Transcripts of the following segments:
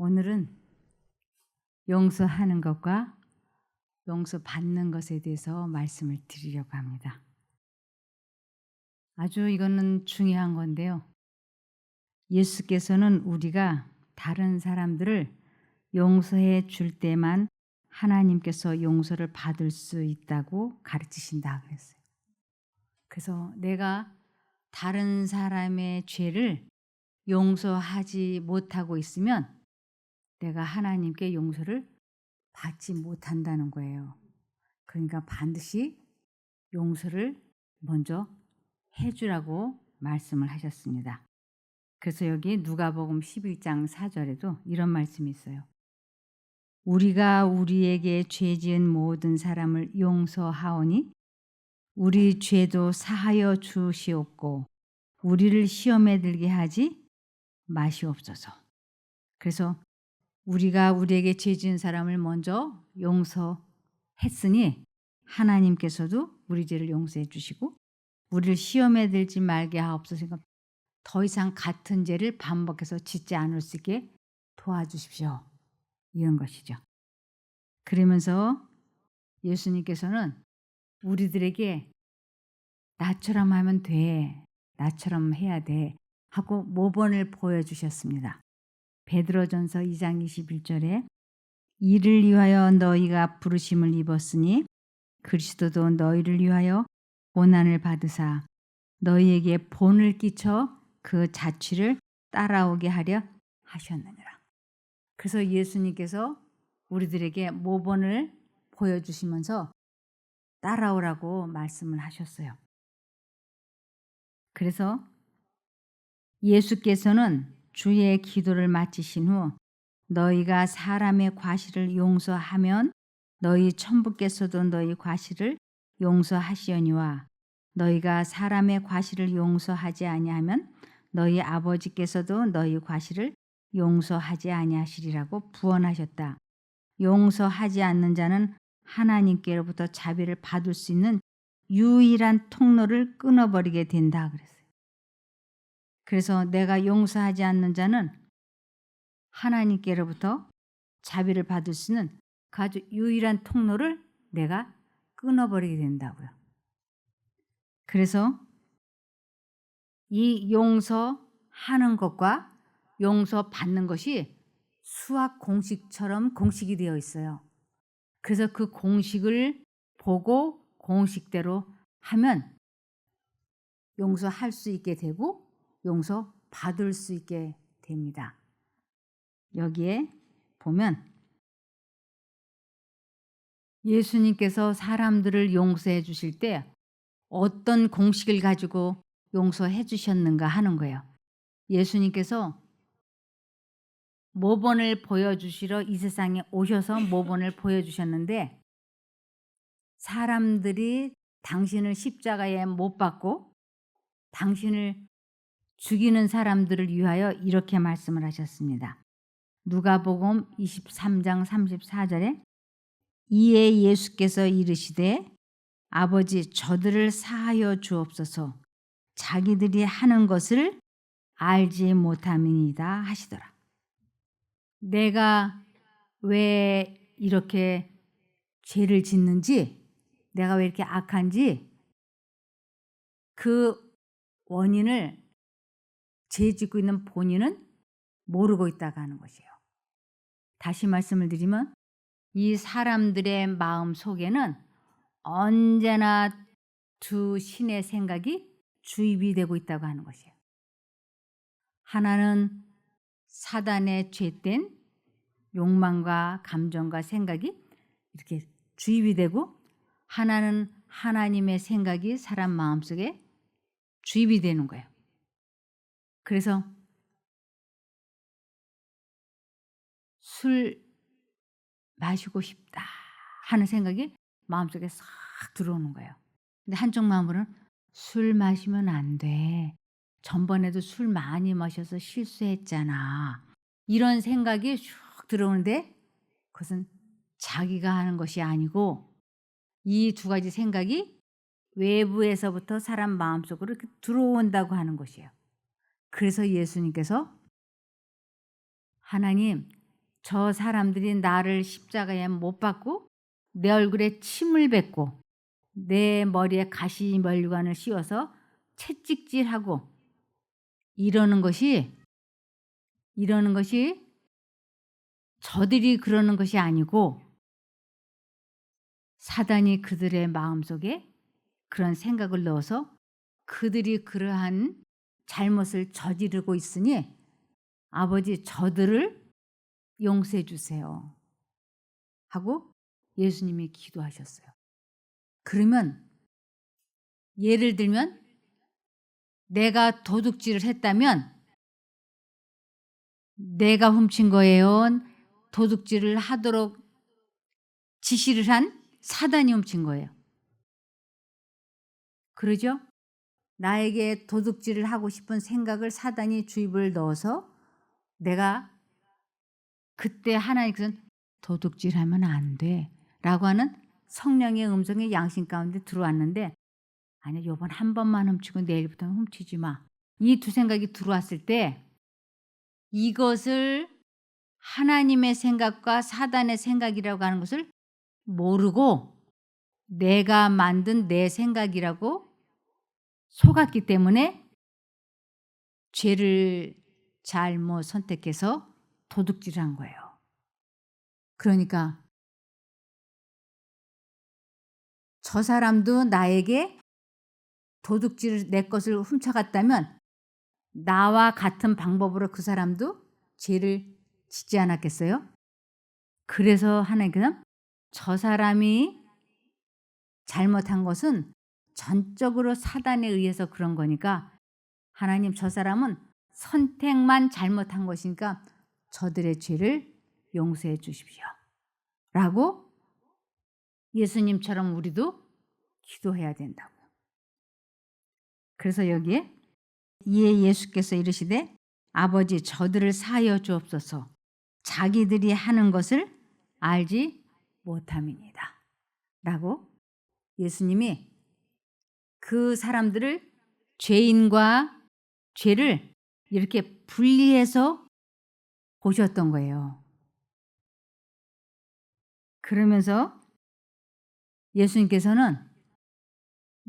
오늘은 용서하는 것과 용서받는 것에 대해서 말씀을 드리려고 합니다. 아주 이거는 중요한 건데요. 예수께서는 우리가 다른 사람들을 용서해 줄 때만 하나님께서 용서를 받을 수 있다고 가르치신다 그랬어요. 그래서 내가 다른 사람의 죄를 용서하지 못하고 있으면 내가 하나님께 용서를 받지 못한다는 거예요. 그러니까 반드시 용서를 먼저 해주라고 말씀을 하셨습니다. 그래서 여기 누가복음 11장 4절에도 이런 말씀이 있어요. 우리가 우리에게 죄 지은 모든 사람을 용서하오니 우리 죄도 사하여 주시옵고 우리를 시험에 들게 하지 마시옵소서. 그래서 우리가 우리에게 죄 지은 사람을 먼저 용서했으니 하나님께서도 우리 죄를 용서해 주시고 우리를 시험에 들지 말게 하옵소서. 더 이상 같은 죄를 반복해서 짓지 않을 수 있게 도와주십시오. 이런 것이죠. 그러면서 예수님께서는 우리들에게 나처럼 하면 돼, 나처럼 해야 돼 하고 모범을 보여주셨습니다. 베드로전서 2장 21절에 이를 위하여 너희가 부르심을 입었으니 그리스도도 너희를 위하여 고난을 받으사 너희에게 본을 끼쳐 그 자취를 따라오게 하려 하셨느니라. 그래서 예수님께서 우리들에게 모범을 보여주시면서 따라오라고 말씀을 하셨어요. 그래서 예수께서는 주의 기도를 마치신 후 너희가 사람의 과실을 용서하면 너희 천부께서도 너희 과실을 용서하시오니와 너희가 사람의 과실을 용서하지 아니하면 너희 아버지께서도 너희 과실을 용서하지 아니하시리라고 부언하셨다. 용서하지 않는 자는 하나님께로부터 자비를 받을 수 있는 유일한 통로를 끊어버리게 된다 그랬어요. 그래서 내가 용서하지 않는 자는 하나님께로부터 자비를 받을 수 있는 그 아주 유일한 통로를 내가 끊어버리게 된다고요. 그래서 이 용서하는 것과 용서받는 것이 수학 공식처럼 공식이 되어 있어요. 그래서 그 공식을 보고 공식대로 하면 용서할 수 있게 되고 용서받을 수 있게 됩니다. 여기에 보면 예수님께서 사람들을 용서해 주실 때 어떤 공식을 가지고 용서해 주셨는가 하는 거예요. 예수님께서 모범을 보여주시러 이 세상에 오셔서 모범을 보여주셨는데 사람들이 당신을 십자가에 못 박고 당신을 죽이는 사람들을 위하여 이렇게 말씀을 하셨습니다. 누가복음 23장 34절에 이에 예수께서 이르시되 아버지 저들을 사하여 주옵소서 자기들이 하는 것을 알지 못함이니이다 하시더라. 내가 왜 이렇게 죄를 짓는지 내가 왜 이렇게 악한지 그 원인을 죄 짓고 있는 본인은 모르고 있다고 하는 것이에요. 다시 말씀을 드리면 이 사람들의 마음 속에는 언제나 두 신의 생각이 주입이 되고 있다고 하는 것이에요. 하나는 사단의 죄된 욕망과 감정과 생각이 이렇게 주입이 되고 하나는 하나님의 생각이 사람 마음속에 주입이 되는 거예요. 그래서 술 마시고 싶다 하는 생각이 마음속에 싹 들어오는 거예요. 근데 한쪽 마음으로는 술 마시면 안 돼. 전번에도 술 많이 마셔서 실수했잖아. 이런 생각이 쭉 들어오는데 그것은 자기가 하는 것이 아니고 이 두 가지 생각이 외부에서부터 사람 마음속으로 이렇게 들어온다고 하는 것이에요. 그래서 예수님께서 하나님 저 사람들이 나를 십자가에 못 박고 내 얼굴에 침을 뱉고 내 머리에 가시면류관을 씌워서 채찍질하고 이러는 것이 저들이 그러는 것이 아니고 사단이 그들의 마음속에 그런 생각을 넣어서 그들이 그러한 잘못을 저지르고 있으니 아버지 저들을 용서해 주세요 하고 예수님이 기도하셨어요. 그러면 예를 들면 내가 도둑질을 했다면 내가 훔친 거예요? 도둑질을 하도록 지시를 한 사단이 훔친 거예요. 그러죠? 나에게 도둑질을 하고 싶은 생각을 사단이 주입을 넣어서 내가 그때 하나님께서는 도둑질하면 안 돼 라고 하는 성령의 음성이 양심 가운데 들어왔는데 아니야 요번 한 번만 훔치고 내일부터는 훔치지 마. 이 두 생각이 들어왔을 때 이것을 하나님의 생각과 사단의 생각이라고 하는 것을 모르고 내가 만든 내 생각이라고 속았기 때문에 죄를 잘못 선택해서 도둑질한 거예요. 그러니까 저 사람도 나에게 도둑질을 내 것을 훔쳐갔다면 나와 같은 방법으로 그 사람도 죄를 짓지 않았겠어요? 그래서 하나님께서 저 사람이 잘못한 것은 전적으로 사단에 의해서 그런 거니까 하나님 저 사람은 선택만 잘못한 것이니까 저들의 죄를 용서해 주십시오. 라고 예수님처럼 우리도 기도해야 된다고요. 그래서 여기에 이에 예수께서 이르시되 아버지 저들을 사하여 주옵소서 자기들이 하는 것을 알지 못함이니이다. 라고 예수님이 그 사람들을 죄인과 죄를 이렇게 분리해서 보셨던 거예요. 그러면서 예수님께서는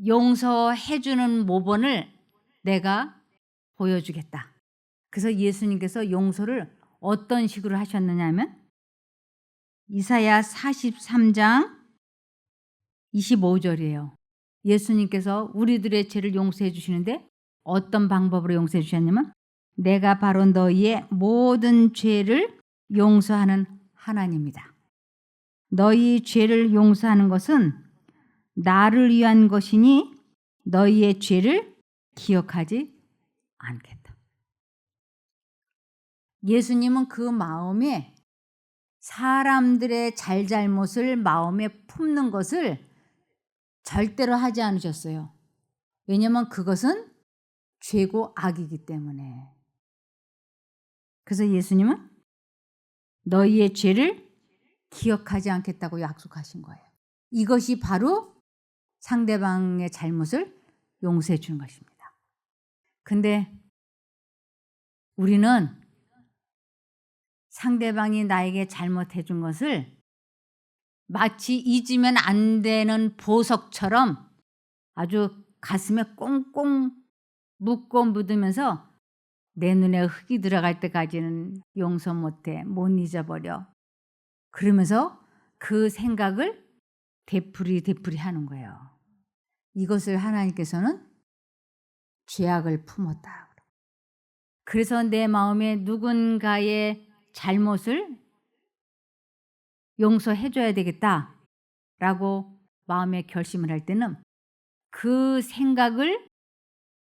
용서해 주는 모본을 내가 보여주겠다. 그래서 예수님께서 용서를 어떤 식으로 하셨느냐 하면 이사야 43장 25절이에요. 예수님께서 우리들의 죄를 용서해 주시는데 어떤 방법으로 용서해 주셨냐면 내가 바로 너희의 모든 죄를 용서하는 하나님이다. 너희 죄를 용서하는 것은 나를 위한 것이니 너희의 죄를 기억하지 않겠다. 예수님은 그 마음에 사람들의 잘잘못을 마음에 품는 것을 절대로 하지 않으셨어요. 왜냐하면 그것은 죄고 악이기 때문에. 그래서 예수님은 너희의 죄를 기억하지 않겠다고 약속하신 거예요. 이것이 바로 상대방의 잘못을 용서해 주는 것입니다. 근데 우리는 상대방이 나에게 잘못해 준 것을 마치 잊으면 안 되는 보석처럼 아주 가슴에 꽁꽁 묶고 묻으면서 내 눈에 흙이 들어갈 때까지는 용서 못해, 못 잊어버려. 그러면서 그 생각을 되풀이 하는 거예요. 이것을 하나님께서는 죄악을 품었다. 그래서 내 마음에 누군가의 잘못을 용서해 줘야 되겠다라고 마음에 결심을 할 때는 그 생각을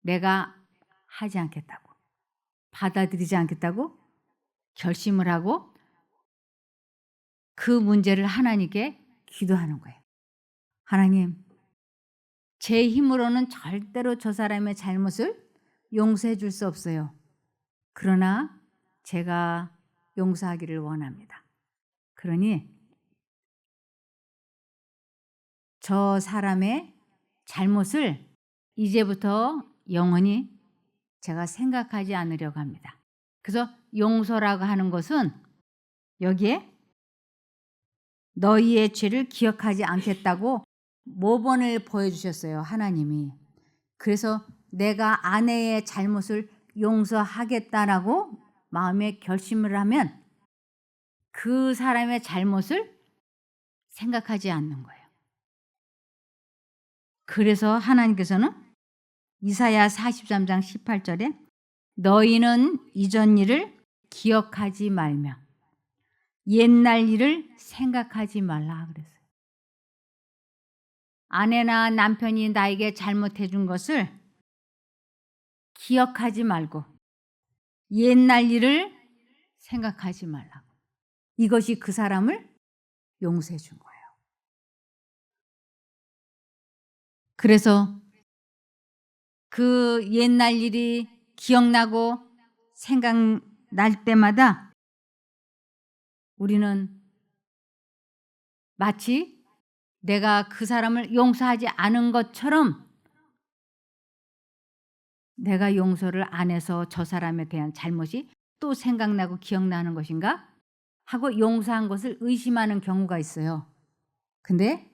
내가 하지 않겠다고, 받아들이지 않겠다고 결심을 하고 그 문제를 하나님께 기도하는 거예요. 하나님, 제 힘으로는 절대로 저 사람의 잘못을 용서해 줄 수 없어요. 그러나 제가 용서하기를 원합니다. 그러니 저 사람의 잘못을 이제부터 영원히 제가 생각하지 않으려고 합니다. 그래서 용서라고 하는 것은 여기에 너희의 죄를 기억하지 않겠다고 모본을 보여주셨어요, 하나님이. 그래서 내가 아내의 잘못을 용서하겠다라고 마음에 결심을 하면 그 사람의 잘못을 생각하지 않는 거예요. 그래서 하나님께서는 이사야 43장 18절에 너희는 이전 일을 기억하지 말며 옛날 일을 생각하지 말라 그랬어요. 아내나 남편이 나에게 잘못해 준 것을 기억하지 말고 옛날 일을 생각하지 말라고. 이것이 그 사람을 용서해 준 거예요. 그래서 그 옛날 일이 기억나고 생각날 때마다 우리는 마치 내가 그 사람을 용서하지 않은 것처럼 내가 용서를 안 해서 저 사람에 대한 잘못이 또 생각나고 기억나는 것인가 하고 용서한 것을 의심하는 경우가 있어요. 근데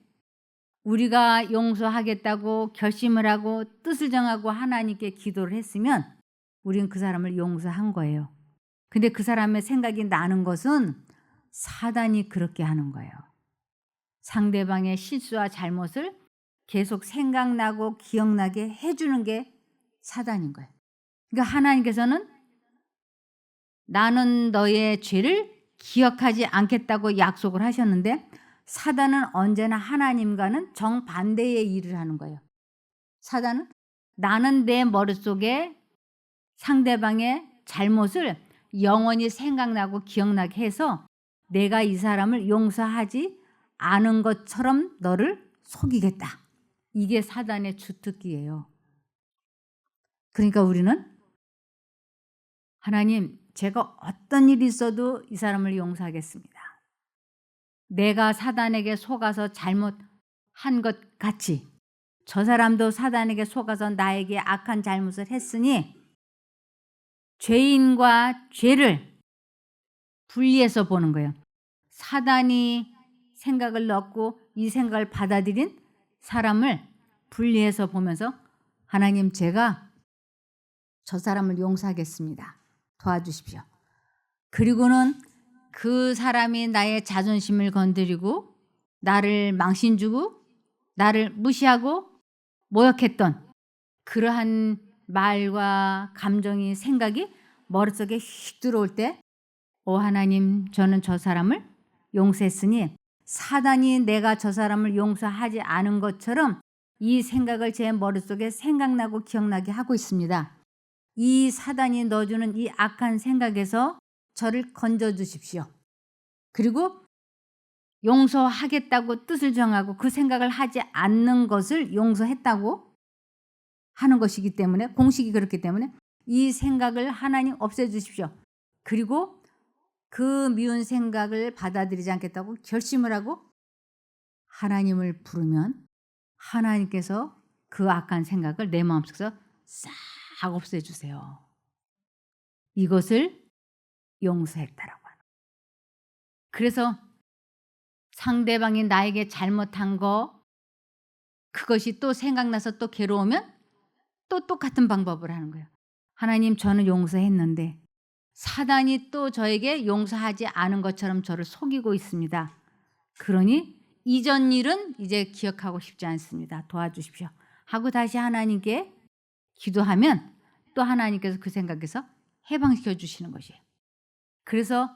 우리가 용서하겠다고 결심을 하고 뜻을 정하고 하나님께 기도를 했으면 우리는 그 사람을 용서한 거예요. 근데 그 사람의 생각이 나는 것은 사단이 그렇게 하는 거예요. 상대방의 실수와 잘못을 계속 생각나고 기억나게 해주는 게 사단인 거예요. 그러니까 하나님께서는 나는 너의 죄를 기억하지 않겠다고 약속을 하셨는데 사단은 언제나 하나님과는 정반대의 일을 하는 거예요. 사단은 나는 내 머릿속에 상대방의 잘못을 영원히 생각나고 기억나게 해서 내가 이 사람을 용서하지 않은 것처럼 너를 속이겠다. 이게 사단의 주특기예요. 그러니까 우리는 하나님, 제가 어떤 일이 있어도 이 사람을 용서하겠습니다. 내가 사단에게 속아서 잘못한 것 같이 저 사람도 사단에게 속아서 나에게 악한 잘못을 했으니 죄인과 죄를 분리해서 보는 거예요. 사단이 생각을 넣고 이 생각을 받아들인 사람을 분리해서 보면서 하나님, 제가 저 사람을 용서하겠습니다. 도와주십시오. 그리고는 그 사람이 나의 자존심을 건드리고 나를 망신 주고 나를 무시하고 모욕했던 그러한 말과 감정이 생각이 머릿속에 휙 들어올 때 하나님, 저는 저 사람을 용서했으니 사단이 내가 저 사람을 용서하지 않은 것처럼 이 생각을 제 머릿속에 생각나고 기억나게 하고 있습니다. 이 사단이 넣어주는 이 악한 생각에서 저를 건져주십시오. 그리고 용서하겠다고 뜻을 정하고 그 생각을 하지 않는 것을 용서했다고 하는 것이기 때문에 공식이 그렇기 때문에 이 생각을 하나님 없애주십시오. 그리고 그 미운 생각을 받아들이지 않겠다고 결심을 하고 하나님을 부르면 하나님께서 그 악한 생각을 내 마음속에서 싹 없애주세요. 이것을 용서했다라고 하는. 그래서 상대방이 나에게 잘못한 거 그것이 또 생각나서 또 괴로우면 또 똑같은 방법을 하는 거예요. 하나님, 저는 용서했는데 사단이 또 저에게 용서하지 않은 것처럼 저를 속이고 있습니다. 그러니 이전 일은 이제 기억하고 싶지 않습니다. 도와주십시오. 하고 다시 하나님께 기도하면 또 하나님께서 그 생각에서 해방시켜 주시는 것이에요. 그래서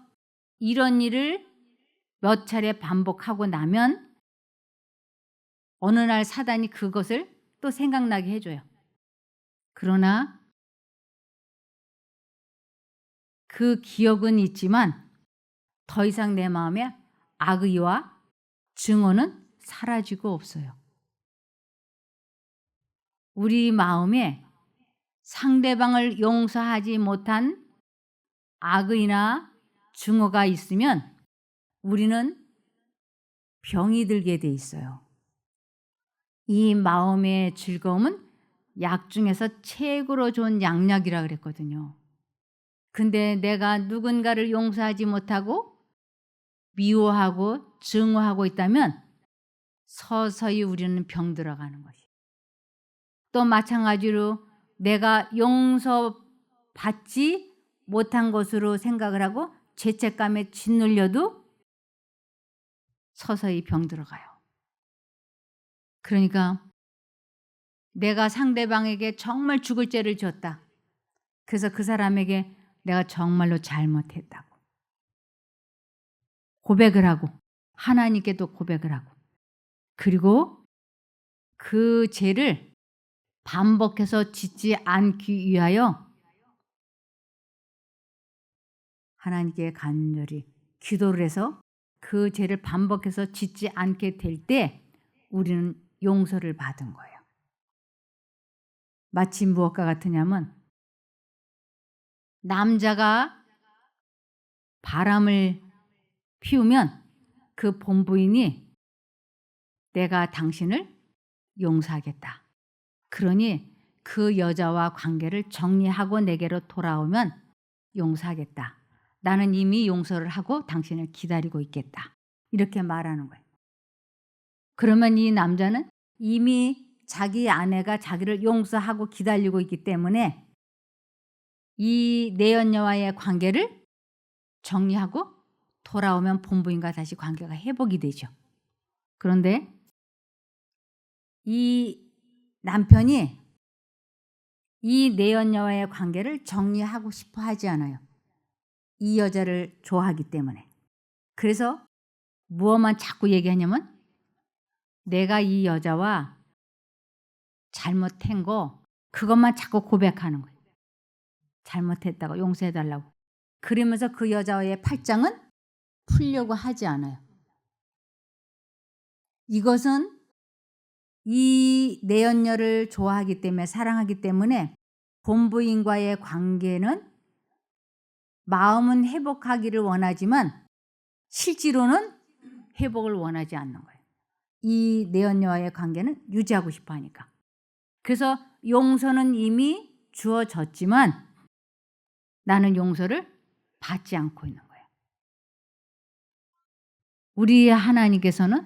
이런 일을 몇 차례 반복하고 나면 어느 날 사단이 그것을 또 생각나게 해줘요. 그러나 그 기억은 있지만 더 이상 내 마음에 악의와 증오는 사라지고 없어요. 우리 마음에 상대방을 용서하지 못한 악의나 증오가 있으면 우리는 병이 들게 돼 있어요. 이 마음의 즐거움은 약 중에서 최고로 좋은 양약이라 그랬거든요. 근데 내가 누군가를 용서하지 못하고 미워하고 증오하고 있다면 서서히 우리는 병들어가는 것이. 또 마찬가지로 내가 용서받지 못한 것으로 생각을 하고 죄책감에 짓눌려도 서서히 병들어가요. 그러니까 내가 상대방에게 정말 죽을 죄를 지었다. 그래서 그 사람에게 내가 정말로 잘못했다고 고백을 하고 하나님께도 고백을 하고 그리고 그 죄를 반복해서 짓지 않기 위하여 하나님께 간절히 기도를 해서 그 죄를 반복해서 짓지 않게 될 때 우리는 용서를 받은 거예요. 마치 무엇과 같으냐면 남자가 바람을 피우면 그 본부인이 내가 당신을 용서하겠다. 그러니 그 여자와 관계를 정리하고 내게로 돌아오면 용서하겠다. 나는 이미 용서를 하고 당신을 기다리고 있겠다. 이렇게 말하는 거예요. 그러면 이 남자는 이미 자기 아내가 자기를 용서하고 기다리고 있기 때문에 이 내연녀와의 관계를 정리하고 돌아오면 본부인과 다시 관계가 회복이 되죠. 그런데 이 남편이 이 내연녀와의 관계를 정리하고 싶어 하지 않아요. 이 여자를 좋아하기 때문에. 그래서 무엇만 자꾸 얘기하냐면 내가 이 여자와 잘못한 거 그것만 자꾸 고백하는 거예요. 잘못했다고 용서해달라고. 그러면서 그 여자와의 팔짱은 풀려고 하지 않아요. 이것은 이 내연녀를 좋아하기 때문에 사랑하기 때문에 본부인과의 관계는 마음은 회복하기를 원하지만 실제로는 회복을 원하지 않는 거예요. 이 내연녀와의 관계는 유지하고 싶어 하니까. 그래서 용서는 이미 주어졌지만 나는 용서를 받지 않고 있는 거예요. 우리 하나님께서는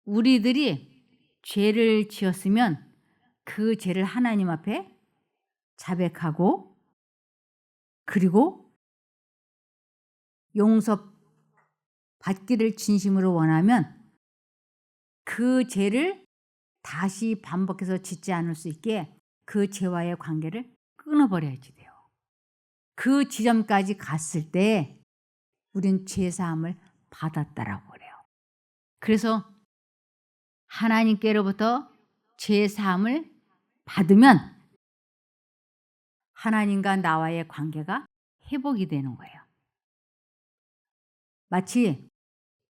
우리들이 죄를 지었으면 그 죄를 하나님 앞에 자백하고 그리고 용서 받기를 진심으로 원하면 그 죄를 다시 반복해서 짓지 않을 수 있게 그 죄와의 관계를 끊어버려야지 돼요. 그 지점까지 갔을 때 우린 죄사함을 받았다라고 그래요. 그래서 하나님께로부터 죄사함을 받으면 하나님과 나와의 관계가 회복이 되는 거예요. 마치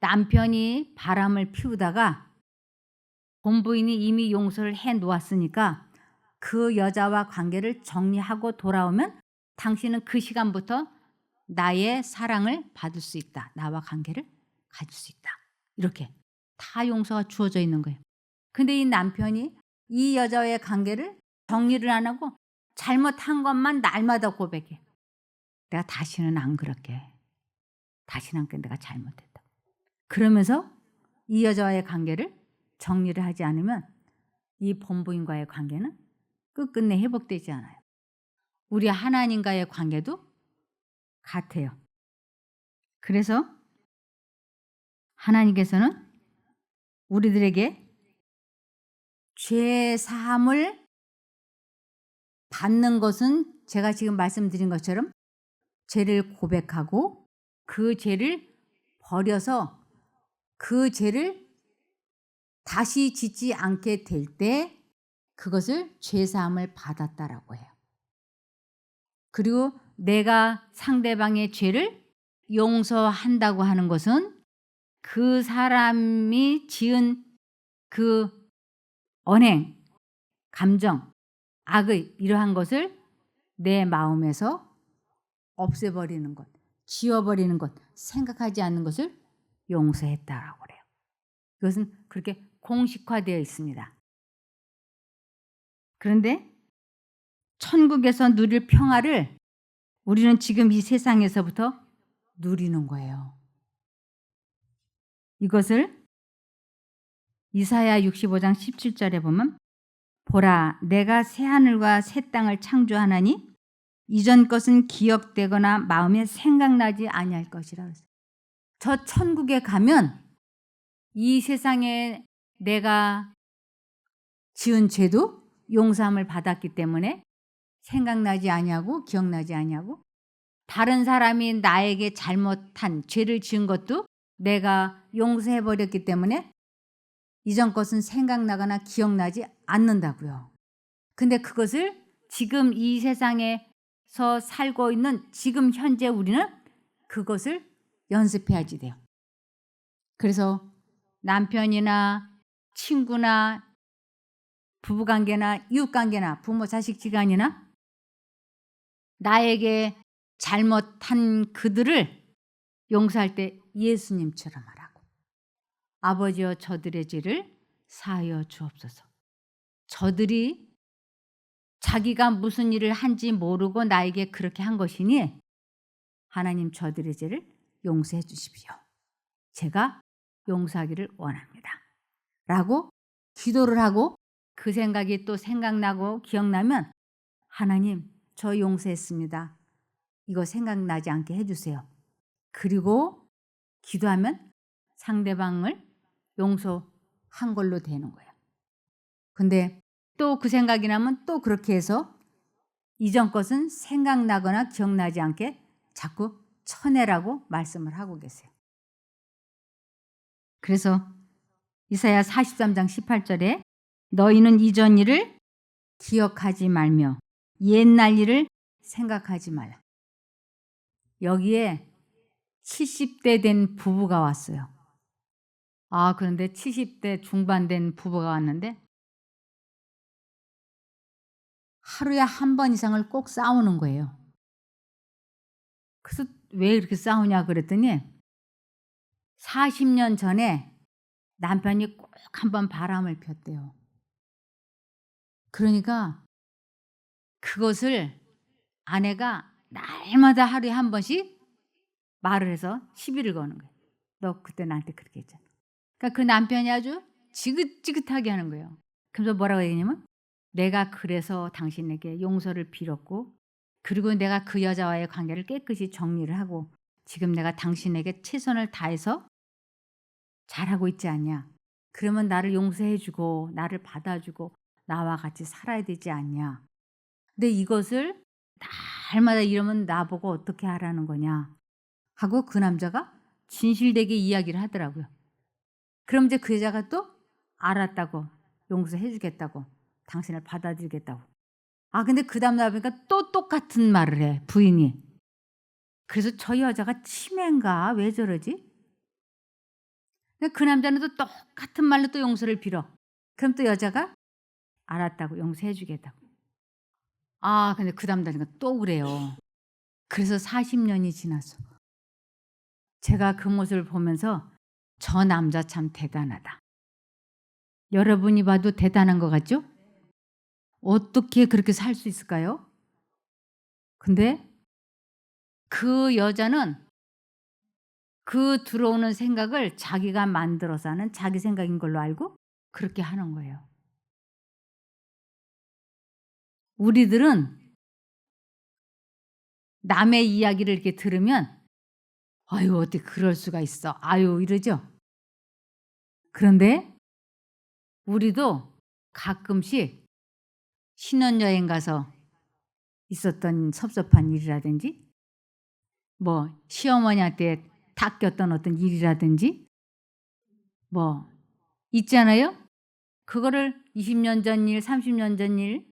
남편이 바람을 피우다가 본부인이 이미 용서를 해 놓았으니까 그 여자와 관계를 정리하고 돌아오면 당신은 그 시간부터 나의 사랑을 받을 수 있다. 나와 관계를 가질 수 있다. 이렇게 다 용서가 주어져 있는 거예요. 근데 이 남편이 이 여자와의 관계를 정리를 안 하고 잘못한 것만 날마다 고백해. 내가 다시는 안 그럴게. 다시는 안 그럴게. 내가 잘못했다. 그러면서 이 여자와의 관계를 정리를 하지 않으면 이 본부인과의 관계는 끝끝내 회복되지 않아요. 우리 하나님과의 관계도 같아요. 그래서 하나님께서는 우리들에게 죄 사함을 받는 것은 제가 지금 말씀드린 것처럼 죄를 고백하고 그 죄를 버려서 그 죄를 다시 짓지 않게 될 때 그것을 죄 사함을 받았다라고 해요. 그리고 내가 상대방의 죄를 용서한다고 하는 것은 그 사람이 지은 그 언행, 감정, 악의 이러한 것을 내 마음에서 없애버리는 것, 지워버리는 것, 생각하지 않는 것을 용서했다라고 그래요. 그것은 그렇게 공식화되어 있습니다. 그런데 천국에서 누릴 평화를 우리는 지금 이 세상에서부터 누리는 거예요. 이것을 이사야 65장 17절에 보면 보라 내가 새 하늘과 새 땅을 창조하나니 이전 것은 기억되거나 마음에 생각나지 아니할 것이라 그랬어요. 저 천국에 가면 이 세상에 내가 지은 죄도 용서함을 받았기 때문에 생각나지 아니하고 기억나지 아니하고 다른 사람이 나에게 잘못한 죄를 지은 것도 내가 용서해 버렸기 때문에 이전 것은 생각나거나 기억나지 않는다고요. 근데 그것을 지금 이 세상에서 살고 있는 지금 현재 우리는 그것을 연습해야지 돼요. 그래서 남편이나 친구나 부부관계나 이웃관계나 부모 자식 지간이나 나에게 잘못한 그들을 용서할 때 예수님처럼 하라고. 아버지여 저들의 죄를 사하여 주옵소서. 저들이 자기가 무슨 일을 한지 모르고 나에게 그렇게 한 것이니 하나님 저들의 죄를 용서해 주십시오. 제가 용서하기를 원합니다. 라고 기도를 하고 그 생각이 또 생각나고 기억나면 하나님 저 용서했습니다. 이거 생각나지 않게 해주세요. 그리고 기도하면 상대방을 용서한 걸로 되는 거예요. 근데 또 그 생각이 나면 또 그렇게 해서 이전 것은 생각나거나 기억나지 않게 자꾸 쳐내라고 말씀을 하고 계세요. 그래서 이사야 43장 18절에 너희는 이전 일을 기억하지 말며 옛날 일을 생각하지 말라. 여기에 70대 된 부부가 왔어요. 그런데 70대 중반 된 부부가 왔는데 하루에 한 번 이상을 꼭 싸우는 거예요. 그래서 왜 이렇게 싸우냐 그랬더니 40년 전에 남편이 꼭 한 번 바람을 폈대요. 그러니까 그것을 아내가 날마다 하루에 한 번씩 말을 해서 시비를 거는 거예요. 너 그때 나한테 그렇게 했잖아. 그러니까 그 남편이 아주 지긋지긋하게 하는 거예요. 그래서 뭐라고 얘기냐면 내가 그래서 당신에게 용서를 빌었고 그리고 내가 그 여자와의 관계를 깨끗이 정리를 하고 지금 내가 당신에게 최선을 다해서 잘하고 있지 않냐. 그러면 나를 용서해 주고 나를 받아주고 나와 같이 살아야 되지 않냐. 근데 이것을 날마다 이러면 나보고 어떻게 하라는 거냐 하고 그 남자가 진실되게 이야기를 하더라고요. 그럼 이제 그 여자가 또 알았다고 용서해 주겠다고 당신을 받아들이겠다고. 근데 그 다음 날 보니까 또 똑같은 말을 해 부인이. 그래서 저 여자가 치매인가 왜 저러지? 그 남자는 또 똑같은 말로 또 용서를 빌어. 그럼 또 여자가 알았다고 용서해 주겠다고. 근데 그 다음 날인가 또 그래요. 그래서 40년이 지났어. 제가 그 모습을 보면서 저 남자 참 대단하다. 여러분이 봐도 대단한 것 같죠? 어떻게 그렇게 살 수 있을까요? 근데 그 여자는 그 들어오는 생각을 자기가 만들어서 하는 자기 생각인 걸로 알고 그렇게 하는 거예요. 우리들은 남의 이야기를 이렇게 들으면 아유 어떻게 그럴 수가 있어. 아유 이러죠. 그런데 우리도 가끔씩 신혼여행 가서 있었던 섭섭한 일이라든지 뭐 시어머니한테 닦였던 어떤 일이라든지 뭐 있잖아요. 그거를 20년 전 일, 30년 전 일,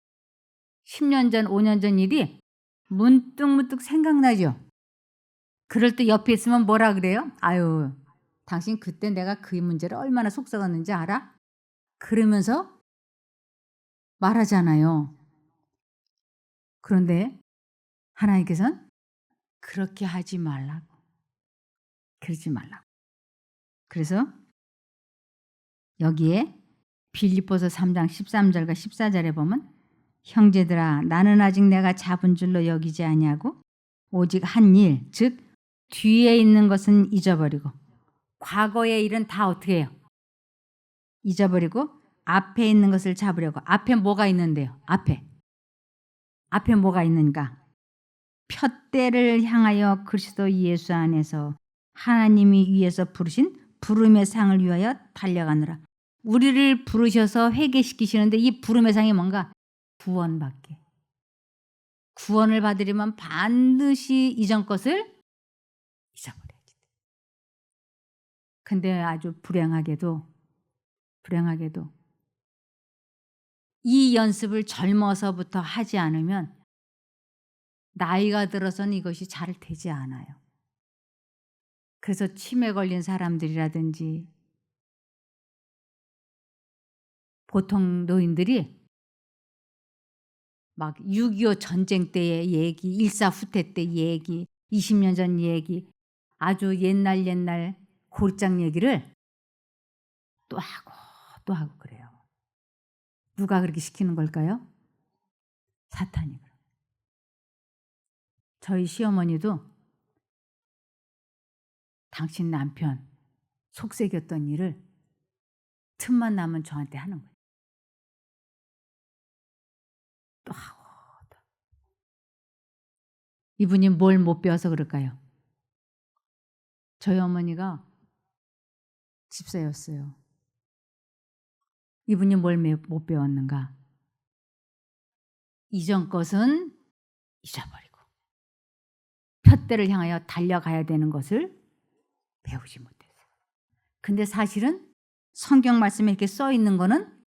10년 전, 5년 전 일이 문득문득 생각나죠. 그럴 때 옆에 있으면 뭐라 그래요? 아유 당신 그때 내가 그 문제를 얼마나 속썩었는지 알아? 그러면서 말하잖아요. 그런데 하나님께서는 그렇게 하지 말라고. 그러지 말라고. 그래서 여기에 빌립보서 3장 13절과 14절에 보면 형제들아 나는 아직 내가 잡은 줄로 여기지 아니하고 오직 한 일 즉 뒤에 있는 것은 잊어버리고 과거의 일은 다 어떻게 해요? 잊어버리고 앞에 있는 것을 잡으려고. 앞에 뭐가 있는데요? 앞에 뭐가 있는가? 푯대를 향하여 그리스도 예수 안에서 하나님이 위에서 부르신 부름의 상을 위하여 달려가느라. 우리를 부르셔서 회개시키시는데 이 부름의 상이 뭔가? 구원받게. 구원을 받으려면 반드시 이전 것을 잊어버려야지. 근데 아주 불행하게도 이 연습을 젊어서부터 하지 않으면 나이가 들어서는 이것이 잘 되지 않아요. 그래서 치매 걸린 사람들이라든지 보통 노인들이 막 6.25 전쟁 때의 얘기, 일사후퇴 때 얘기, 20년 전 얘기, 아주 옛날 골장 얘기를 또 하고 또 하고 그래요. 누가 그렇게 시키는 걸까요? 사탄이. 저희 시어머니도 당신 남편 속삭였던 일을 틈만 나면 저한테 하는 거예요. 또 하고 또. 이분이 뭘 못 배워서 그럴까요? 저희 어머니가 집사였어요. 이분이 뭘 못 배웠는가? 이전 것은 잊어버리고 푯대를 향하여 달려가야 되는 것을 배우지 못했어요. 근데 사실은 성경 말씀에 이렇게 써 있는 거는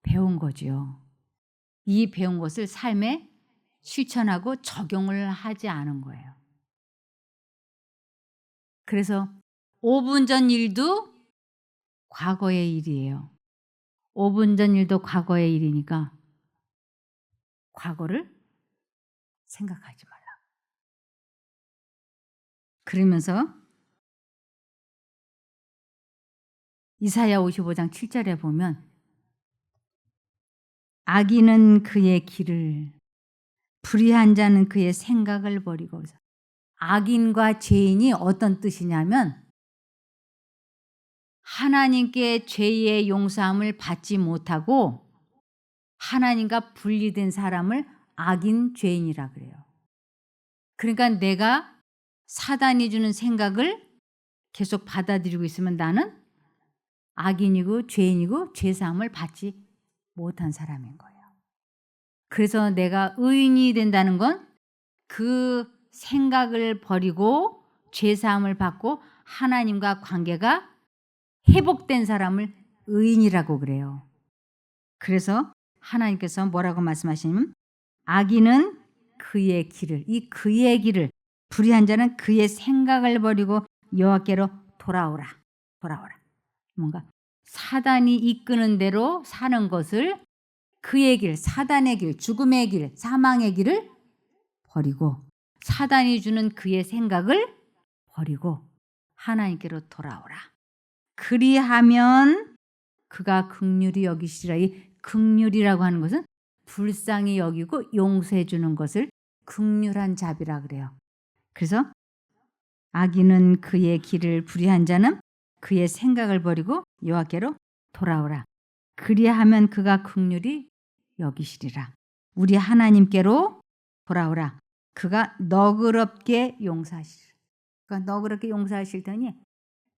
배운 거지요. 이 배운 것을 삶에 실천하고 적용을 하지 않은 거예요. 그래서 5분 전 일도 과거의 일이에요. 5분 전 일도 과거의 일이니까 과거를 생각하지 말라. 그러면서 이사야 55장 7절에 보면 악인은 그의 길을 불의한 자는 그의 생각을 버리고. 악인과 죄인이 어떤 뜻이냐면 하나님께 죄의 용서함을 받지 못하고 하나님과 분리된 사람을 악인, 죄인이라 그래요. 그러니까 내가 사단이 주는 생각을 계속 받아들이고 있으면 나는 악인이고 죄인이고 죄사함을 받지 못한 사람인 거예요. 그래서 내가 의인이 된다는 건 그 생각을 버리고 죄사함을 받고 하나님과 관계가 회복된 사람을 의인이라고 그래요. 그래서 하나님께서 뭐라고 말씀하시냐면 악인은 그의 길을, 이 그의 길을, 불의한 자는 그의 생각을 버리고 여호와께로 돌아오라. 뭔가 사단이 이끄는 대로 사는 것을, 그의 길, 사단의 길, 죽음의 길, 사망의 길을 버리고 사단이 주는 그의 생각을 버리고 하나님께로 돌아오라. 그리하면 그가 긍휼히 여기시리라. 이 긍휼이라고 하는 것은 불쌍히 여기고 용서해 주는 것을 긍휼한 자비라 그래요. 그래서 악인은 그의 길을, 불의한 자는 그의 생각을 버리고 여호와께로 돌아오라. 그리하면 그가 긍휼히 여기시리라. 우리 하나님께로 돌아오라. 그가 너그럽게 용서하시리라. 그러니까 너그럽게 용서하실 테니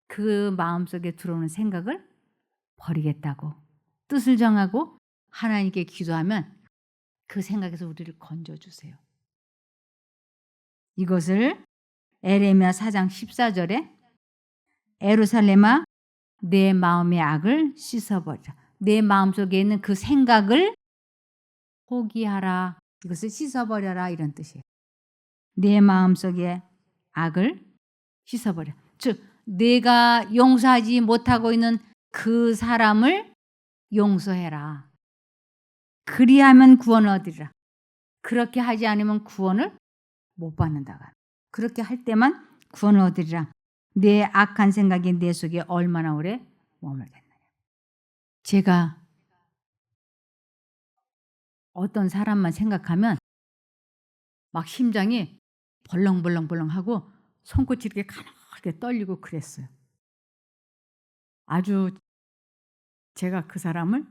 그 마음속에 들어오는 생각을 버리겠다고 뜻을 정하고 하나님께 기도하면 그 생각에서 우리를 건져주세요. 이것을 에레미야 4장 14절에 에루살렘아 내 마음의 악을 씻어버리라. 내 마음속에 있는 그 생각을 포기하라. 이것을 씻어버려라, 이런 뜻이에요. 내 마음속의 악을 씻어버려. 즉 내가 용서하지 못하고 있는 그 사람을 용서해라. 그리하면 구원을 얻으리라. 그렇게 하지 않으면 구원을 못 받는다가. 그렇게 할 때만 구원을 얻으리라. 내 악한 생각이 내 속에 얼마나 오래 머물겠느냐. 제가 어떤 사람만 생각하면 막 심장이 벌렁벌렁하고 손끝이 이렇게 가늘게 떨리고 그랬어요. 아주 제가 그 사람을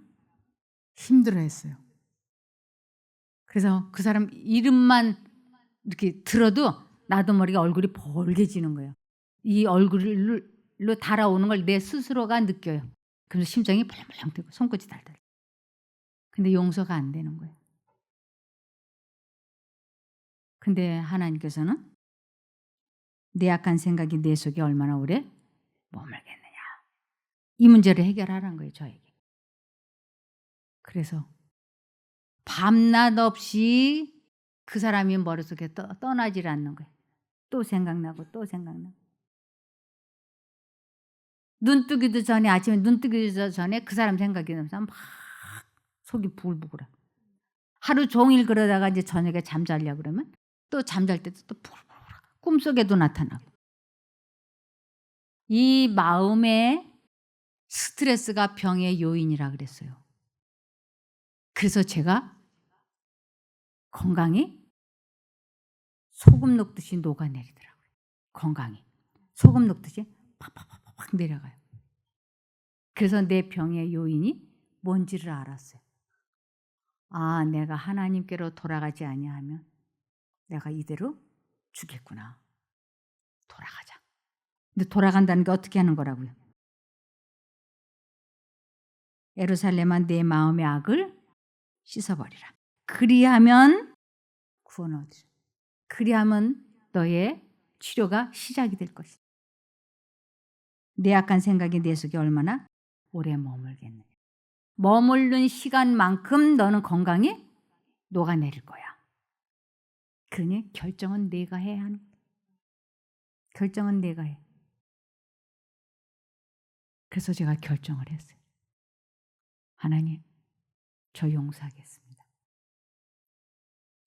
힘들어했어요. 그래서 그 사람 이름만 이렇게 들어도 나도 모르게 얼굴이 벌개지는 거예요. 이 얼굴로 달아오는 걸 내 스스로가 느껴요. 그래서 심장이 벌렁벌렁 뛰고 손끝이 달달. 근데 용서가 안 되는 거예요. 근데 하나님께서는 내 악한 생각이 내 속에 얼마나 오래 머물겠느냐. 이 문제를 해결하라는 거예요, 저에게. 그래서 밤낮 없이 그 사람이 머릿속에 떠나질 않는 거예요. 또 생각나고 또 생각나고. 눈뜨기도 전에 아침에 눈뜨기도 전에 그 사람 생각이 나면서 막 속이 부글부글해. 하루 종일 그러다가 이제 저녁에 잠자려고 그러면 또 잠잘 때도 또 부글부글 꿈속에도 나타나고. 이 마음의 스트레스가 병의 요인이라 그랬어요. 그래서 제가 건강이 소금 녹듯이 녹아내리더라고요. 건강이. 소금 녹듯이 팍팍팍팍 내려가요. 그래서 내 병의 요인이 뭔지를 알았어요. 아, 내가 하나님께로 돌아가지 아니하면 내가 이대로 죽겠구나. 돌아가자. 근데 돌아간다는 게 어떻게 하는 거라고요? 예루살렘아 내 마음의 악을 씻어버리라. 그리하면 구원 얻으리라. 그리하면 너의 치료가 시작이 될 것이다. 내 악한 생각이 내 속에 얼마나 오래 머물겠느냐. 머무른 시간만큼 너는 건강이 녹아내릴 거야. 그러니 결정은 내가 해야 하는 거야. 결정은 내가 해. 그래서 제가 결정을 했어요. 하나님, 저 용서하겠습니다.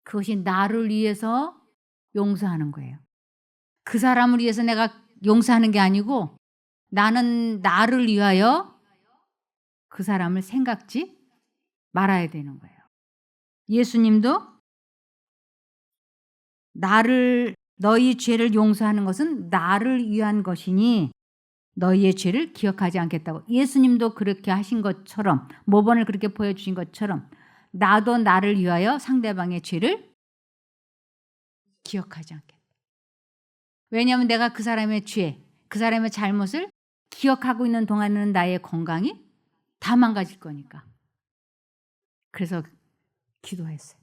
그것이 나를 위해서 용서하는 거예요. 그 사람을 위해서 내가 용서하는 게 아니고 나는 나를 위하여 그 사람을 생각지 말아야 되는 거예요. 예수님도 너희 죄를 용서하는 것은 나를 위한 것이니 너희의 죄를 기억하지 않겠다고. 예수님도 그렇게 하신 것처럼 모범을 그렇게 보여주신 것처럼 나도 나를 위하여 상대방의 죄를 기억하지 않겠다. 왜냐하면 내가 그 사람의 죄, 그 사람의 잘못을 기억하고 있는 동안에는 나의 건강이 다 망가질 거니까. 그래서 기도했어요.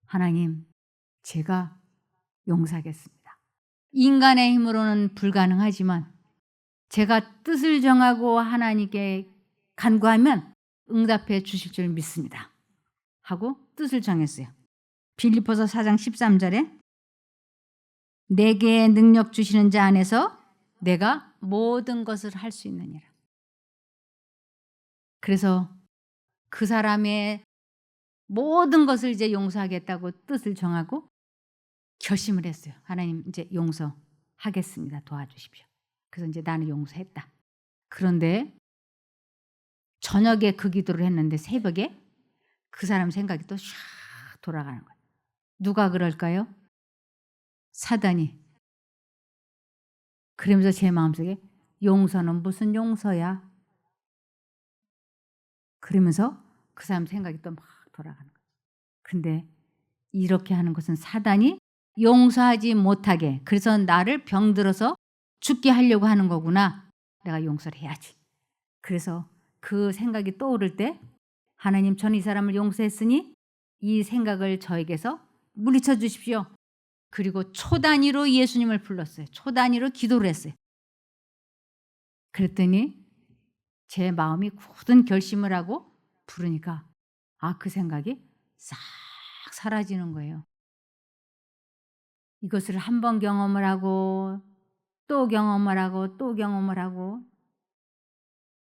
하나님, 제가 용서하겠습니다. 인간의 힘으로는 불가능하지만 제가 뜻을 정하고 하나님께 간구하면 응답해 주실 줄 믿습니다. 하고 뜻을 정했어요. 빌립보서 4장 13절에 내게 능력 주시는 자 안에서 내가 모든 것을 할 수 있느니라. 그래서 그 사람의 모든 것을 이제 용서하겠다고 뜻을 정하고 결심을 했어요. 하나님 이제 용서하겠습니다. 도와주십시오. 그래서 이제 나는 용서했다. 그런데 저녁에 그 기도를 했는데 새벽에 그 사람 생각이 또 샥 돌아가는 거예요. 누가 그럴까요? 사단이. 그러면서 제 마음속에 용서는 무슨 용서야? 그러면서 그 사람 생각이 또 막 돌아가는 거예요. 근데 이렇게 하는 것은 사단이 용서하지 못하게, 그래서 나를 병들어서 죽게 하려고 하는 거구나. 내가 용서를 해야지. 그래서 그 생각이 떠오를 때 하나님, 저는 이 사람을 용서했으니 이 생각을 저에게서 물리쳐 주십시오. 그리고 초 단위로 예수님을 불렀어요. 초 단위로 기도를 했어요. 그랬더니 제 마음이 굳은 결심을 하고 부르니까 그 생각이 싹 사라지는 거예요. 이것을 한 번 경험을 하고 또 경험을 하고 또 경험을 하고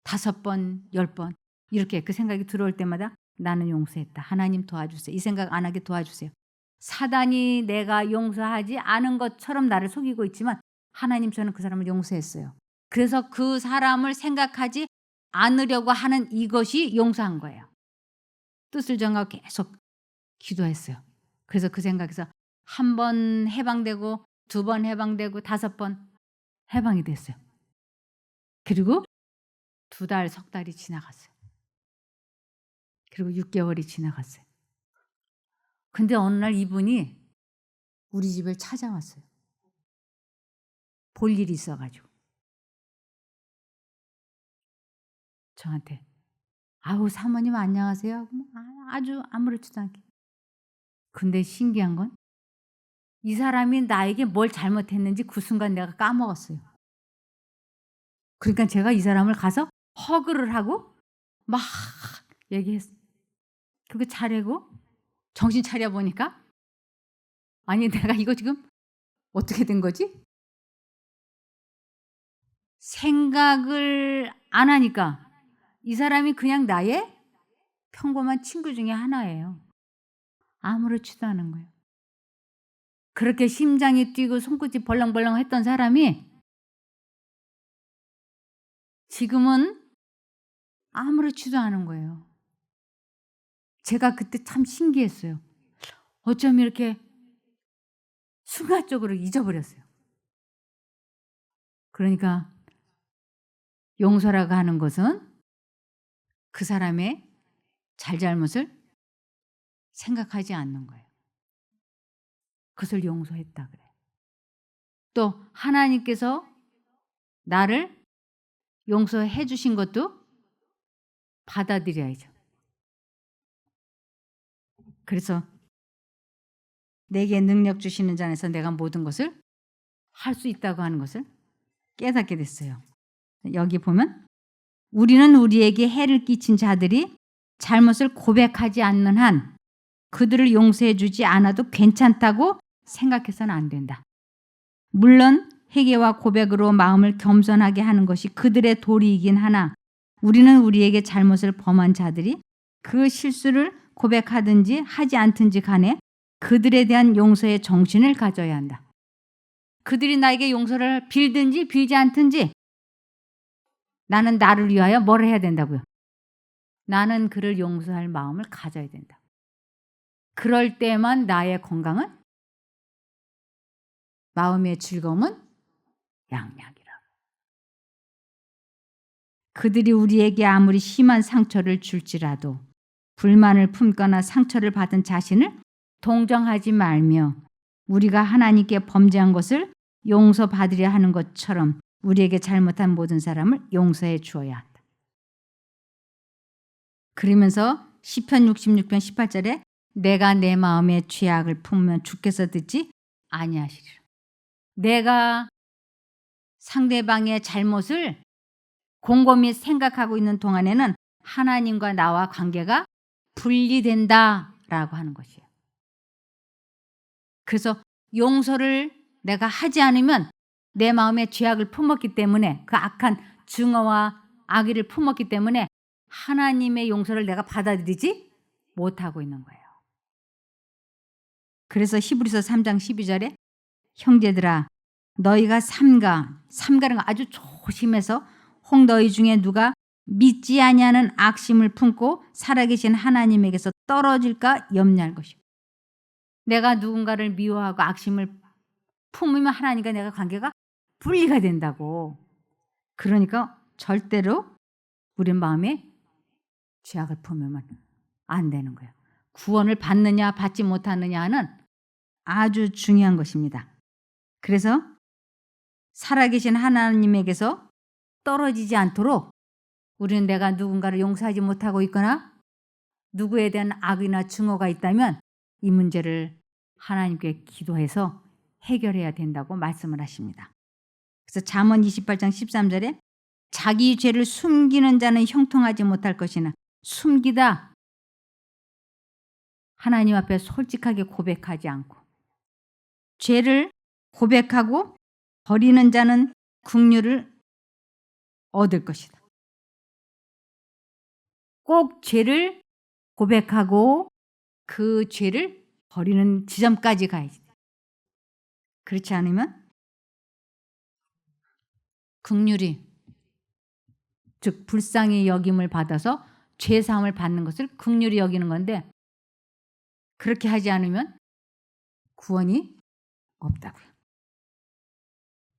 5번, 10번 이렇게 그 생각이 들어올 때마다 나는 용서했다. 하나님 도와주세요. 이 생각 안 하게 도와주세요. 사단이 내가 용서하지 않은 것처럼 나를 속이고 있지만 하나님, 저는 그 사람을 용서했어요. 그래서 그 사람을 생각하지 않으려고 하는 이것이 용서한 거예요. 뜻을 정하고 계속 기도했어요. 그래서 그 생각에서 1번 해방되고 2번 해방되고 5번 해방이 됐어요. 그리고 2달, 석 달이 지나갔어요. 그리고 6개월이 지나갔어요. 근데 어느 날 이분이 우리 집을 찾아왔어요. 볼 일이 있어 가지고. 저한테 "아우 사모님 안녕하세요." 하고 아주 아무렇지도 않게. 근데 신기한 건 이 사람이 나에게 뭘 잘못했는지 그 순간 내가 까먹었어요. 그러니까 제가 이 사람을 가서 허그를 하고 막 얘기했어요. 그거 차리고 정신 차려 보니까 아니 내가 이거 지금 어떻게 된 거지? 생각을 안 하니까 이 사람이 그냥 나의 평범한 친구 중에 하나예요. 아무렇지도 않은 거예요. 그렇게 심장이 뛰고 손끝이 벌렁벌렁 했던 사람이 지금은 아무렇지도 않은 거예요. 제가 그때 참 신기했어요. 어쩜 이렇게 순간적으로 잊어버렸어요. 그러니까 용서라고 하는 것은 그 사람의 잘잘못을 생각하지 않는 거예요. 그것을 용서했다 그래요. 또 하나님께서 나를 용서해 주신 것도 받아들여야죠. 그래서 내게 능력 주시는 자 안에서 내가 모든 것을 할 수 있다고 하는 것을 깨닫게 됐어요. 여기 보면 우리는 우리에게 해를 끼친 자들이 잘못을 고백하지 않는 한 그들을 용서해 주지 않아도 괜찮다고 생각해서는 안 된다. 물론 회개와 고백으로 마음을 겸손하게 하는 것이 그들의 도리이긴 하나 우리는 우리에게 잘못을 범한 자들이 그 실수를 고백하든지 하지 않든지 간에 그들에 대한 용서의 정신을 가져야 한다. 그들이 나에게 용서를 빌든지 빌지 않든지 나는 나를 위하여 뭘 해야 된다고요? 나는 그를 용서할 마음을 가져야 된다. 그럴 때만 나의 건강은 마음의 즐거움은 양약이라. 그들이 우리에게 아무리 심한 상처를 줄지라도 불만을 품거나 상처를 받은 자신을 동정하지 말며 우리가 하나님께 범죄한 것을 용서받으려 하는 것처럼 우리에게 잘못한 모든 사람을 용서해 주어야 한다. 그러면서 시편 66편 18절에 내가 내 마음에 죄악을 품으면 주께서 듣지 아니하시리라. 내가 상대방의 잘못을 곰곰이 생각하고 있는 동안에는 하나님과 나와 관계가 분리된다라고 하는 것이에요. 그래서 용서를 내가 하지 않으면 내 마음에 죄악을 품었기 때문에 그 악한 증오와 악의를 품었기 때문에 하나님의 용서를 내가 받아들이지 못하고 있는 거예요. 그래서 히브리서 3장 12절에 형제들아 너희가 삼가는 거 아주 조심해서 혹 너희 중에 누가 믿지 아니하는 악심을 품고 살아계신 하나님에게서 떨어질까 염려할 것이요. 내가 누군가를 미워하고 악심을 품으면 하나님과 내가 관계가 분리가 된다고. 그러니까 절대로 우리 마음에 죄악을 품으면 안 되는 거예요. 구원을 받느냐 받지 못하느냐는 아주 중요한 것입니다. 그래서 살아계신 하나님에게서 떨어지지 않도록 우리는 내가 누군가를 용서하지 못하고 있거나 누구에 대한 악이나 증오가 있다면 이 문제를 하나님께 기도해서 해결해야 된다고 말씀을 하십니다. 그래서 잠언 28장 13절에 자기 죄를 숨기는 자는 형통하지 못할 것이나 숨기다 하나님 앞에 솔직하게 고백하지 않고 죄를 고백하고 버리는 자는 긍휼을 얻을 것이다. 꼭 죄를 고백하고 그 죄를 버리는 지점까지 가야지. 그렇지 않으면 긍휼이 즉 불쌍히 여김을 받아서 죄 사함을 받는 것을 긍휼히 여기는 건데 그렇게 하지 않으면 구원이 없다고요.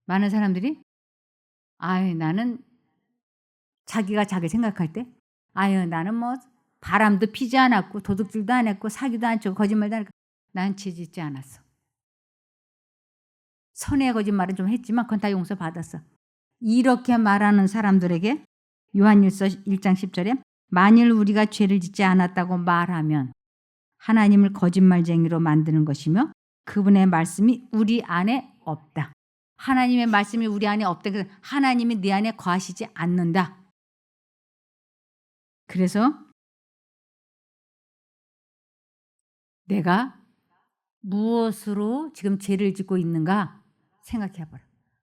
많은 사람들이 나는 자기가 자기 생각할 때 아유 나는 뭐 바람도 피지 않았고 도둑질도 안 했고 사기도 안 치고 거짓말도 안 했고 난 죄 짓지 않았어. 선의 거짓말은 좀 했지만 그건 다 용서받았어. 이렇게 말하는 사람들에게 요한일서 1장 10절에 만일 우리가 죄를 짓지 않았다고 말하면 하나님을 거짓말쟁이로 만드는 것이며 그분의 말씀이 우리 안에 없다. 하나님의 말씀이 우리 안에 없다. 그래서 하나님이 네 안에 거하시지 않는다. 그래서 내가 무엇으로 지금 죄를 짓고 있는가 생각해 보라.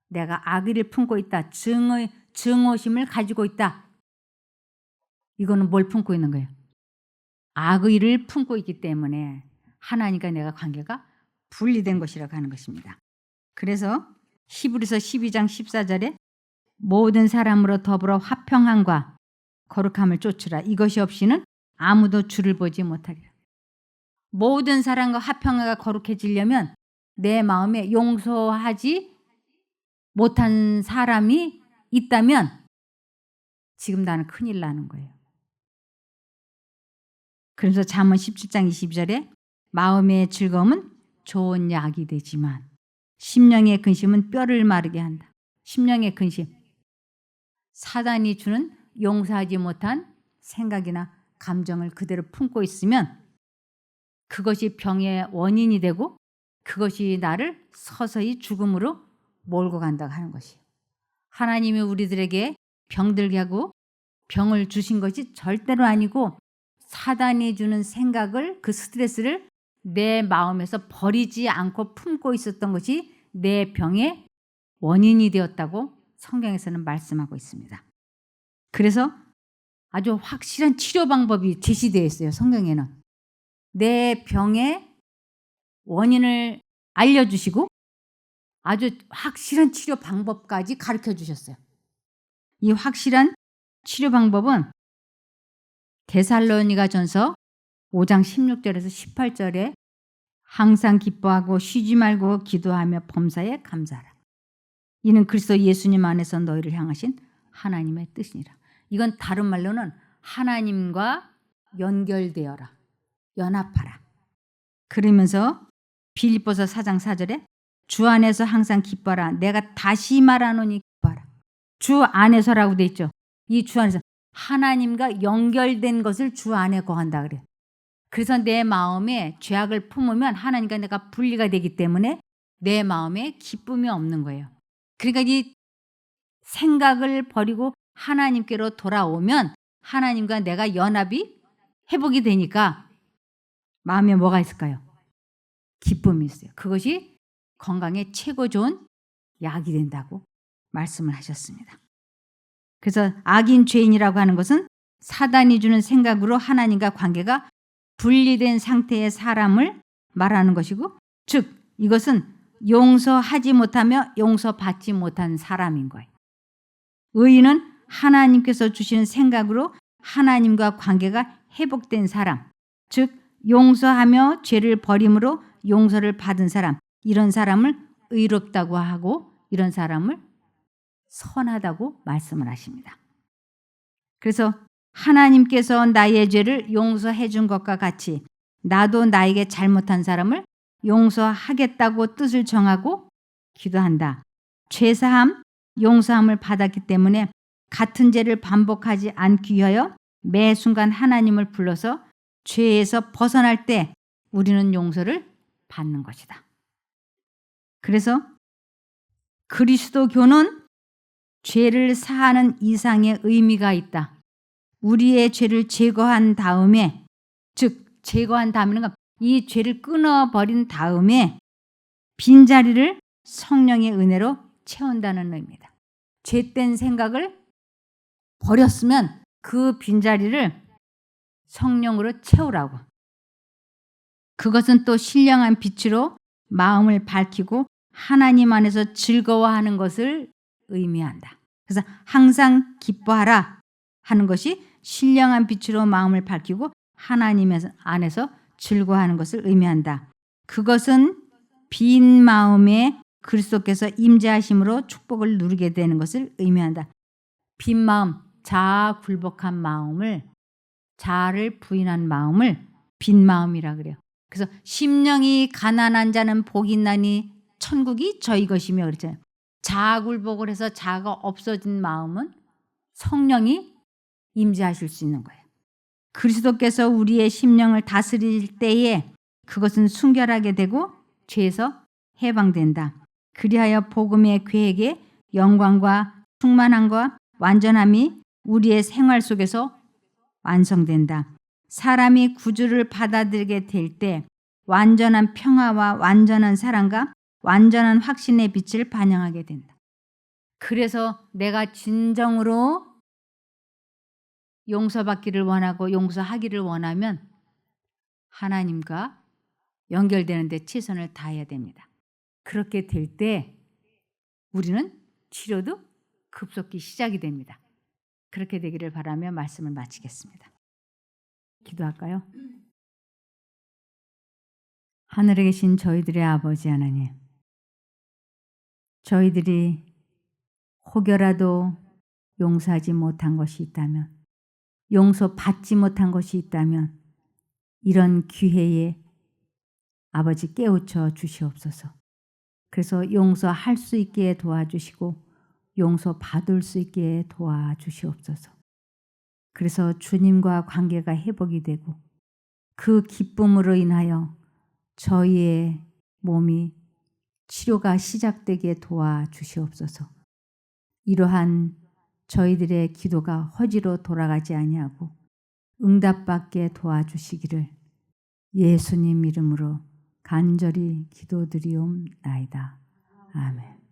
내가 악의를 품고 있다. 증오심을 가지고 있다. 이거는 뭘 품고 있는 거예요? 악의를 품고 있기 때문에 하나님과 내가 관계가 분리된 것이라고 하는 것입니다. 그래서 히브리서 12장 14절에 모든 사람으로 더불어 화평함과 거룩함을 쫓으라. 이것이 없이는 아무도 주를 보지 못하리라. 모든 사람과 화평하고 거룩해지려면 내 마음에 용서하지 못한 사람이 있다면 지금 나는 큰일 나는 거예요. 그래서 잠언 17장 22절에 마음의 즐거움은 좋은 약이 되지만 심령의 근심은 뼈를 마르게 한다. 심령의 근심. 사단이 주는 용서하지 못한 생각이나 감정을 그대로 품고 있으면 그것이 병의 원인이 되고 그것이 나를 서서히 죽음으로 몰고 간다고 하는 것이에요. 하나님이 우리들에게 병들게 하고 병을 주신 것이 절대로 아니고 사단이 주는 생각을 그 스트레스를 내 마음에서 버리지 않고 품고 있었던 것이 내 병의 원인이 되었다고 성경에서는 말씀하고 있습니다. 그래서 아주 확실한 치료 방법이 제시되어 있어요. 성경에는. 내 병의 원인을 알려주시고 아주 확실한 치료 방법까지 가르쳐 주셨어요. 이 확실한 치료 방법은 데살로니가전서 5장 16절에서 18절에 항상 기뻐하고 쉬지 말고 기도하며 범사에 감사하라. 이는 그리스도 예수님 안에서 너희를 향하신 하나님의 뜻이니라. 이건 다른 말로는 하나님과 연결되어라. 연합하라. 그러면서 빌립보서 4장 4절에 주 안에서 항상 기뻐하라. 내가 다시 말하노니 기뻐하라. 주 안에서라고 돼 있죠. 이 주 안에서 하나님과 연결된 것을 주 안에 거한다 그래요. 그래서 내 마음에 죄악을 품으면 하나님과 내가 분리가 되기 때문에 내 마음에 기쁨이 없는 거예요. 그러니까 이 생각을 버리고 하나님께로 돌아오면 하나님과 내가 연합이 회복이 되니까 마음에 뭐가 있을까요? 기쁨이 있어요. 그것이 건강에 최고 좋은 약이 된다고 말씀을 하셨습니다. 그래서 악인 죄인이라고 하는 것은 사단이 주는 생각으로 하나님과 관계가 분리된 상태의 사람을 말하는 것이고, 즉 이것은 용서하지 못하며 용서받지 못한 사람인 거예요. 의인은 하나님께서 주시는 생각으로 하나님과 관계가 회복된 사람, 즉 용서하며 죄를 버림으로 용서를 받은 사람, 이런 사람을 의롭다고 하고 이런 사람을 선하다고 말씀을 하십니다. 그래서 하나님께서 나의 죄를 용서해 준 것과 같이 나도 나에게 잘못한 사람을 용서하겠다고 뜻을 정하고 기도한다. 죄사함, 용서함을 받았기 때문에 같은 죄를 반복하지 않기 위하여 매 순간 하나님을 불러서 죄에서 벗어날 때 우리는 용서를 받는 것이다. 그래서 그리스도교는 죄를 사하는 이상의 의미가 있다. 우리의 죄를 제거한 다음에, 즉 제거한 다음에는 이 죄를 끊어버린 다음에 빈자리를 성령의 은혜로 채운다는 의미다. 죄된 생각을 버렸으면 그 빈자리를 성령으로 채우라고. 그것은 또 신령한 빛으로 마음을 밝히고 하나님 안에서 즐거워하는 것을 의미한다. 그래서 항상 기뻐하라 하는 것이 신령한 빛으로 마음을 밝히고 하나님 안에서 즐거워하는 것을 의미한다. 그것은 빈 마음에 그리스도께서 임재하심으로 축복을 누리게 되는 것을 의미한다. 빈 마음, 자아 굴복한 마음을, 자아를 부인한 마음을 빈 마음이라 그래요. 그래서 심령이 가난한 자는 복이 있나니 천국이 저희 것이며 그랬잖아요. 자아 굴복을 해서 자아가 없어진 마음은 성령이 임재하실 수 있는 거예요. 그리스도께서 우리의 심령을 다스릴 때에 그것은 순결하게 되고 죄에서 해방된다. 그리하여 복음의 계획에 영광과 충만함과 완전함이 우리의 생활 속에서 완성된다. 사람이 구주를 받아들이게 될 때 완전한 평화와 완전한 사랑과 완전한 확신의 빛을 반영하게 된다. 그래서 내가 진정으로 용서받기를 원하고 용서하기를 원하면 하나님과 연결되는 데 최선을 다해야 됩니다. 그렇게 될 때 우리는 치료도 급속히 시작이 됩니다. 그렇게 되기를 바라며 말씀을 마치겠습니다. 기도할까요? 하늘에 계신 저희들의 아버지 하나님, 저희들이 혹여라도 용서하지 못한 것이 있다면, 용서받지 못한 것이 있다면 이런 기회에 아버지 깨우쳐 주시옵소서. 그래서 용서할 수 있게 도와주시고 용서받을 수 있게 도와주시옵소서. 그래서 주님과 관계가 회복이 되고 그 기쁨으로 인하여 저희의 몸이 치료가 시작되게 도와주시옵소서. 이러한 저희들의 기도가 허지로 돌아가지 아니하고 응답받게 도와주시기를 예수님 이름으로 간절히 기도드리옵나이다. 아멘.